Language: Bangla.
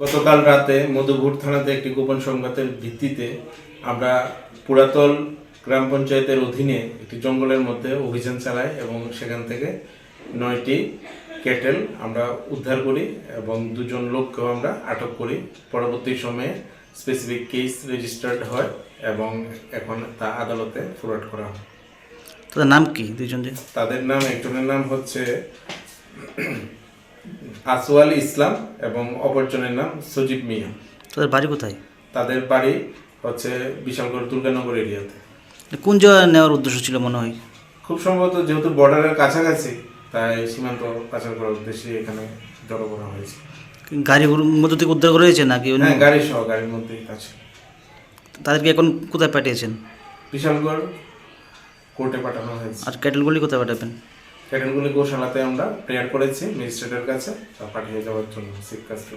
গতকাল রাতে মধুপুর থানাতে একটি গোপন সংবাদের ভিত্তিতে আমরা পুরাতল গ্রাম পঞ্চায়েতের অধীনে একটি জঙ্গলের মধ্যে অভিযান চালাই এবং সেখান থেকে 9টি ক্যাটেল আমরা উদ্ধার করি এবং 2 জন লোককেও আমরা আটক করি। পরবর্তী সময়ে স্পেসিফিক কেস রেজিস্টার্ড হয় এবং এখন তা আদালতে ফরওয়ার্ড করা হয়। তাদের নাম কি দুইজনের? তাদের নাম, একজনের নাম হচ্ছে আসওয়াল ইসলাম এবং অপরজনের নাম সজীব মিয়া। তাদের বাড়ি কোথায়? তাদের বাড়ি হচ্ছে বিশালগড় দুর্গানগর এরিয়াতে। কোন জায়গায় নেওয়ার উদ্দেশ্য ছিল মনে হয়? খুব সম্ভবত যেহেতু বর্ডারের কাছাকাছি, তাই সীমান্ত পাচার করার উদ্দেশ্যে এখানে জড়ো করা হয়েছে। গাড়ির মধ্যে থেকে উদ্ধার করা হয়েছে নাকি? হ্যাঁ, গাড়ি সহ গাড়ির মধ্যেই আছে। তাদেরকে এখন কোথায় পাঠিয়েছেন? বিশালগড় কোর্টে পাঠানো হয়েছে। আর ক্যাটেলগুলি কোথায় পাঠাবেন? ক্যাটেলগুলি গোশালাতে আমরা প্রেয়ার করেছি ম্যাজিস্ট্রেটের কাছে, তা পাঠিয়ে যাওয়ার জন্য সিক কাস্টডি।